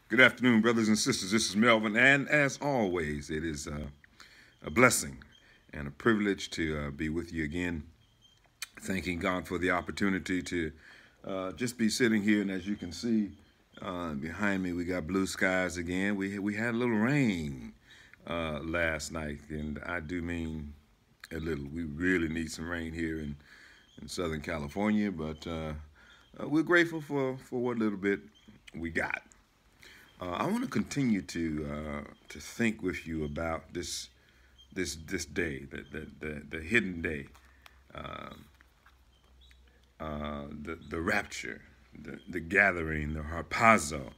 Good afternoon, brothers and sisters. This is Melvin, and as always, it is a blessing and a privilege to be with you again. Thanking God for the opportunity to just be sitting here, and as you can see behind me, we got blue skies again. We had a little rain last night, and I do mean a little. We really need some rain here in Southern California, but we're grateful for what little bit we got. I want to continue to think with you about this day, the hidden day, the rapture, the gathering, the harpazo,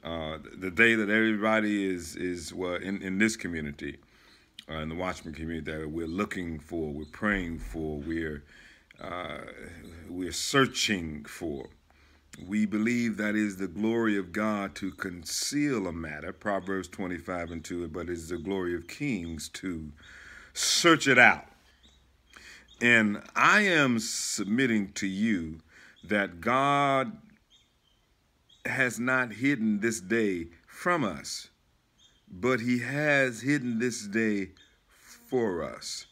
the day that everybody is well in this community, in the Watchman community, that we're looking for, we're praying for, we're searching for. We believe that is the glory of God to conceal a matter, Proverbs 25:2, but it's the glory of kings to search it out. And I am submitting to you that God has not hidden this day from us, but he has hidden this day for us.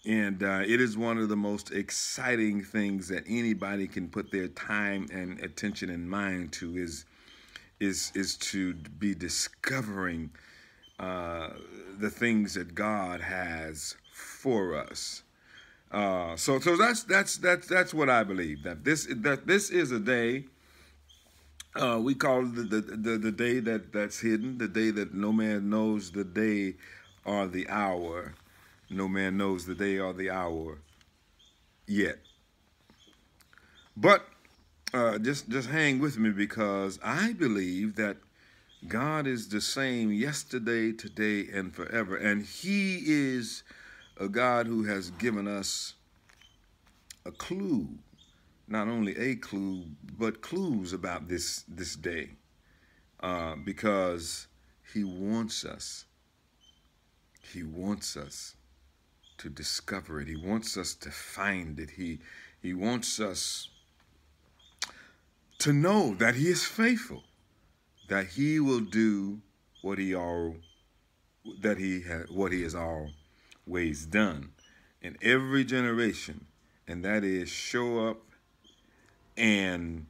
And it is one of the most exciting things that anybody can put their time and attention and mind to is to be discovering the things that God has for us. So that's what I believe, that this is a day we call it the day that's hidden, the day that no man knows the day or the hour. No man knows the day or the hour yet. But just hang with me, because I believe that God is the same yesterday, today, and forever. And he is a God who has given us a clue, not only a clue, but clues about this day, because he wants us. He wants us to discover it. He wants us to find it. He wants us to know that he is faithful, that he will do what he has always done in every generation, and that is show up, and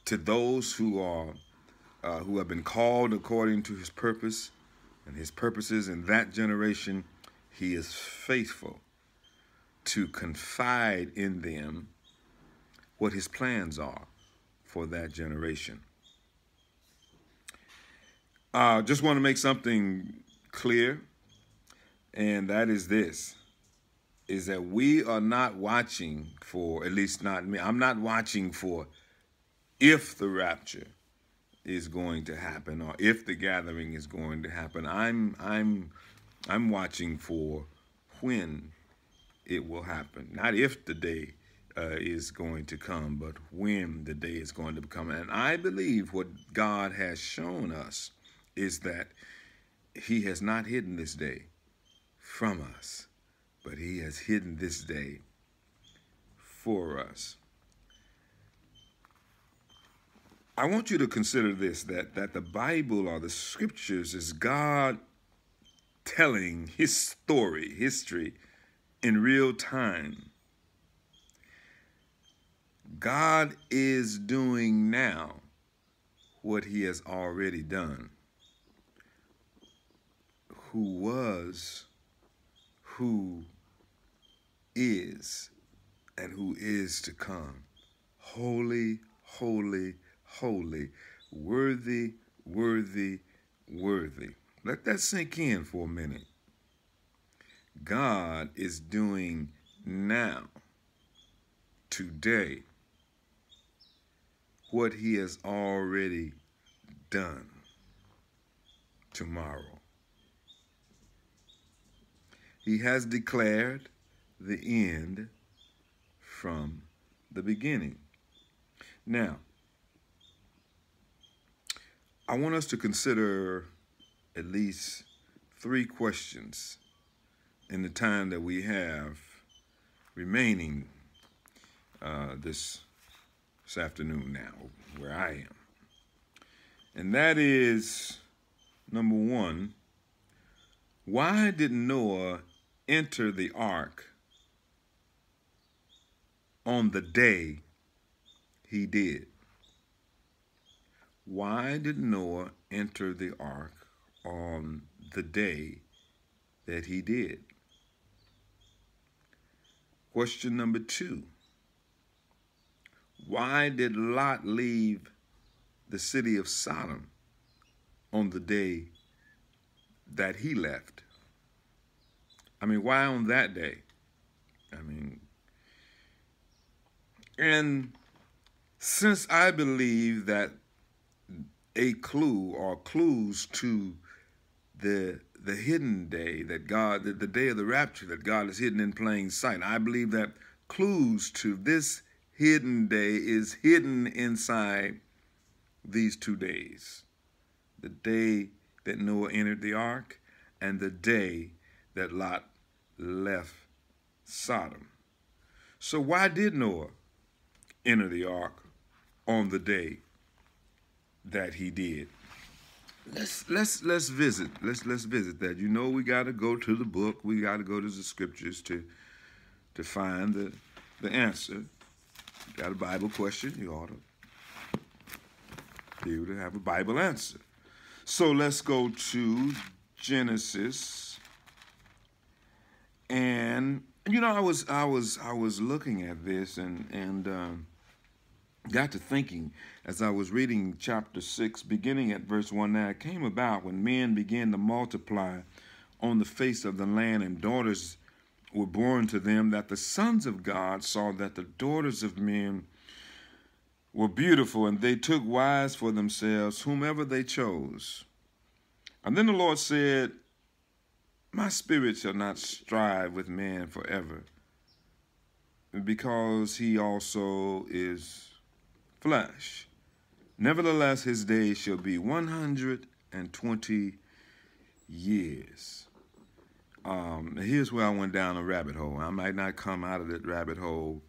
to those who have been called according to his purpose and his purposes in that generation, he is faithful to confide in them what his plans are for that generation. Just want to make something clear, and that is this, is that we are not watching for, at least not me, I'm not watching for if the rapture is going to happen or if the gathering is going to happen. I'm watching for when it will happen. Not if the day is going to come, but when the day is going to come. And I believe what God has shown us is that he has not hidden this day from us, but he has hidden this day for us. I want you to consider this, that the Bible or the scriptures is God telling his story, history, in real time. God is doing now what he has already done. Who was, who is, and who is to come. Holy, holy, holy, worthy, worthy, worthy. Let that sink in for a minute. God is doing now, today, what he has already done tomorrow. He has declared the end from the beginning. Now, I want us to consider at least 3 questions in the time that we have remaining this afternoon now, where I am. And that is, number one, why did Noah enter the ark on the day he did? Why did Noah enter the ark on the day that he did? Question number two, why did Lot leave the city of Sodom on the day that he left? I mean, why on that day? I mean, and since I believe that a clue or clues to the hidden day that God, the day of the rapture that God is hidden in plain sight, I believe that clues to this hidden day is hidden inside these 2 days. The day that Noah entered the ark and the day that Lot left Sodom. So why did Noah enter the ark on the day that he did? Let's visit that. You know, we got to go to the book. We got to go to the scriptures to find the answer. You got a Bible question, you ought to be able to have a Bible answer. So let's go to Genesis. And you know, I was looking at this and got to thinking as I was reading chapter 6, beginning at verse 1. Now it came about when men began to multiply on the face of the land, and daughters were born to them, that the sons of God saw that the daughters of men were beautiful, and they took wives for themselves, whomever they chose. And then the Lord said, my spirit shall not strive with man forever, because he also is flesh. Nevertheless, his days shall be 120 years. Here's where I went down a rabbit hole. I might not come out of that rabbit hole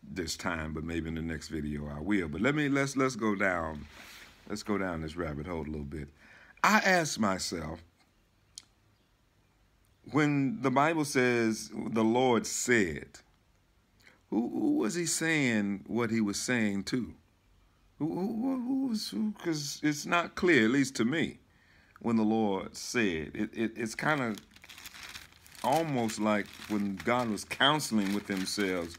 this time, but maybe in the next video I will. But let's go down this rabbit hole a little bit. I asked myself, when the Bible says the Lord said, who was he saying what he was saying to? Who? Because it's not clear, at least to me, when the Lord said. It's kind of almost like when God was counseling with himself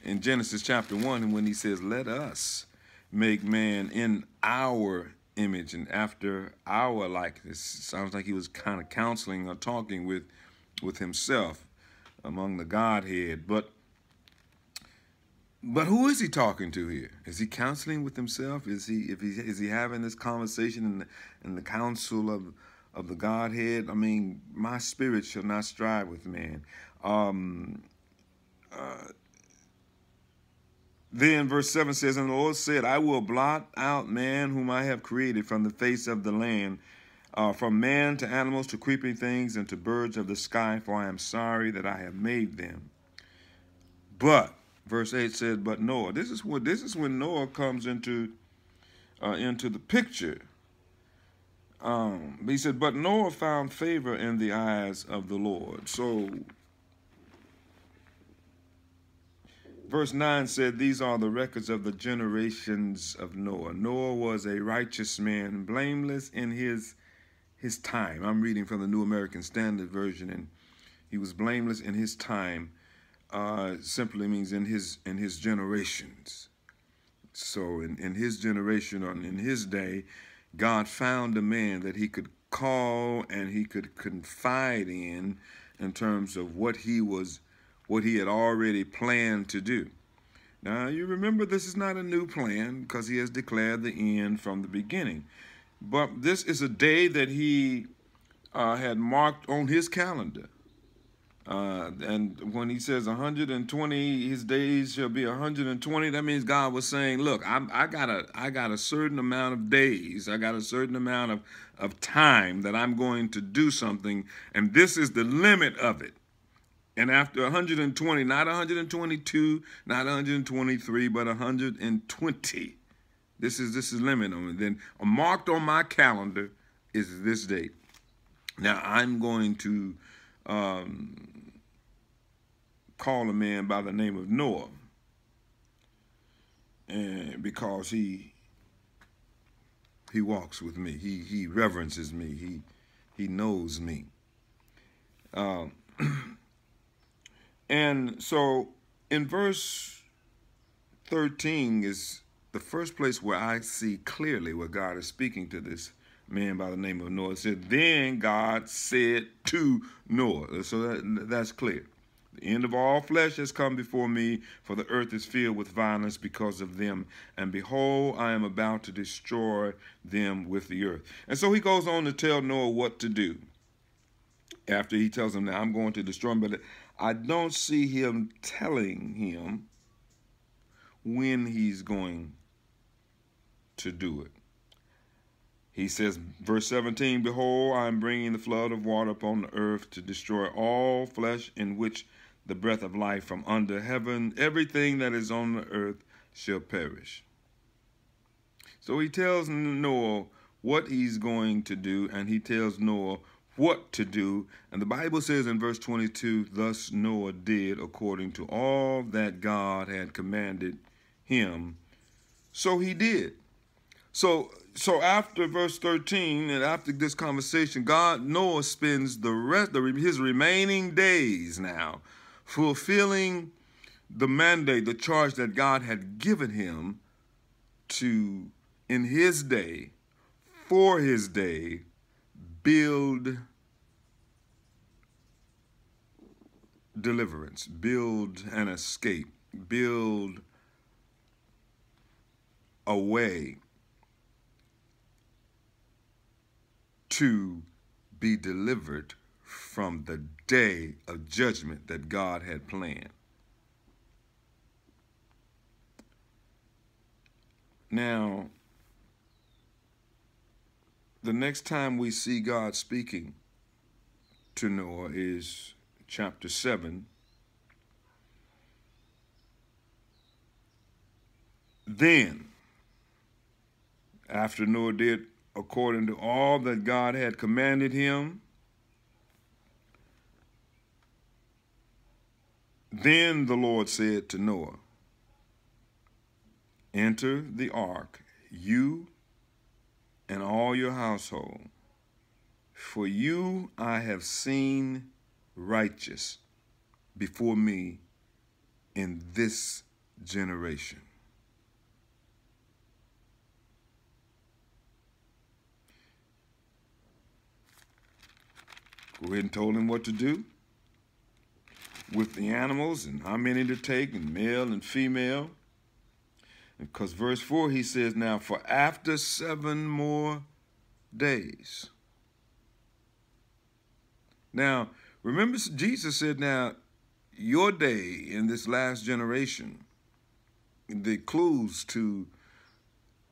in Genesis chapter 1, and when he says, let us make man in our image and after our likeness. Sounds like he was kind of counseling or talking with himself among the Godhead. But who is he talking to here? Is he counseling with himself? Is he having this conversation in the council of the Godhead? I mean, my spirit shall not strive with man. Then verse 7 says, and the Lord said, I will blot out man whom I have created from the face of the land, from man to animals to creeping things and to birds of the sky, for I am sorry that I have made them. But verse 8 says, but Noah. This is when Noah comes into the picture. He said, but Noah found favor in the eyes of the Lord. So verse 9 said, these are the records of the generations of Noah. Noah was a righteous man, blameless in his time. I'm reading from the New American Standard Version, and he was blameless in his time. Simply means in his generations. So in his generation, or in his day, God found a man that he could call and he could confide in terms of what he had already planned to do. Now, you remember, this is not a new plan, because he has declared the end from the beginning. But this is a day that he had marked on his calendar. And when he says 120, his days shall be 120, that means God was saying, look, I got a certain amount of days, I got a certain amount of time that I'm going to do something, and this is the limit of it. And after 120, not 122, not 123, but 120, This is limit on it. Then marked on my calendar is this date. Now I'm going to call a man by the name of Noah, and because he walks with me, he reverences me, he knows me, and so in verse 13 is the first place where I see clearly where God is speaking to this man by the name of Noah. It said, then God said to Noah. So that's clear. The end of all flesh has come before me, for the earth is filled with violence because of them. And behold, I am about to destroy them with the earth. And so he goes on to tell Noah what to do. After he tells him that I'm going to destroy him, but I don't see him telling him when he's going to do it. He says, verse 17, behold, I am bringing the flood of water upon the earth to destroy all flesh in which the breath of life from under heaven, everything that is on the earth shall perish. So he tells Noah what he's going to do, and he tells Noah what to do. And the Bible says in verse 22, thus Noah did according to all that God had commanded him. So he did. So after verse 13 and after this conversation, Noah spends the rest of his remaining days now fulfilling the mandate, the charge that God had given him to, in his day, for his day, build deliverance, build an escape, build a way to be delivered from the day of judgment that God had planned. Now, the next time we see God speaking to Noah is chapter 7. Then, after Noah did according to all that God had commanded him, then the Lord said to Noah, enter the ark, you and all your household, for you I have seen righteous before me in this generation. Go ahead and told him what to do with the animals and how many to take, and male and female. Because verse 4, he says, now for after 7 more days. Now, remember Jesus said, now, your day in this last generation, the clues to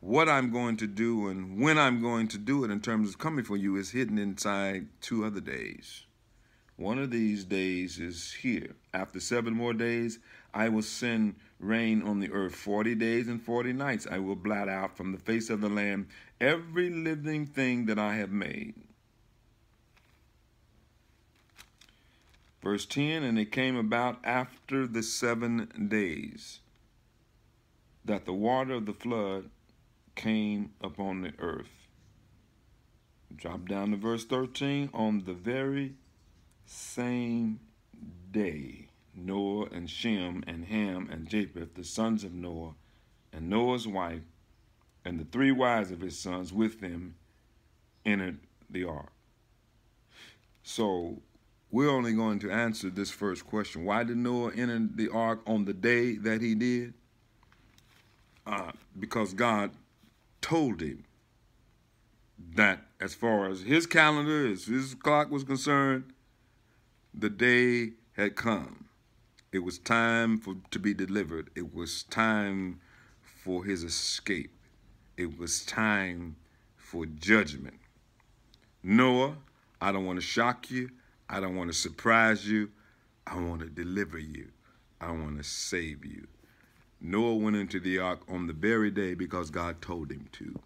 what I'm going to do and when I'm going to do it in terms of coming for you is hidden inside 2 other days. One of these days is here. After 7 more days, I will send rain on the earth 40 days and 40 nights. I will blot out from the face of the land every living thing that I have made. Verse 10, and it came about after the 7 days that the water of the flood came upon the earth. Drop down to verse 13. On the very same day, Noah and Shem and Ham and Japheth, the sons of Noah, and Noah's wife, and the 3 wives of his sons with them, entered the ark. So we're only going to answer this first question. Why did Noah enter the ark on the day that he did? Because God told him that as far as his calendar, as his clock was concerned, the day had come. It was time to be delivered. It was time for his escape. It was time for judgment. Noah, I don't want to shock you. I don't want to surprise you. I want to deliver you. I want to save you. Noah went into the ark on the very day because God told him to.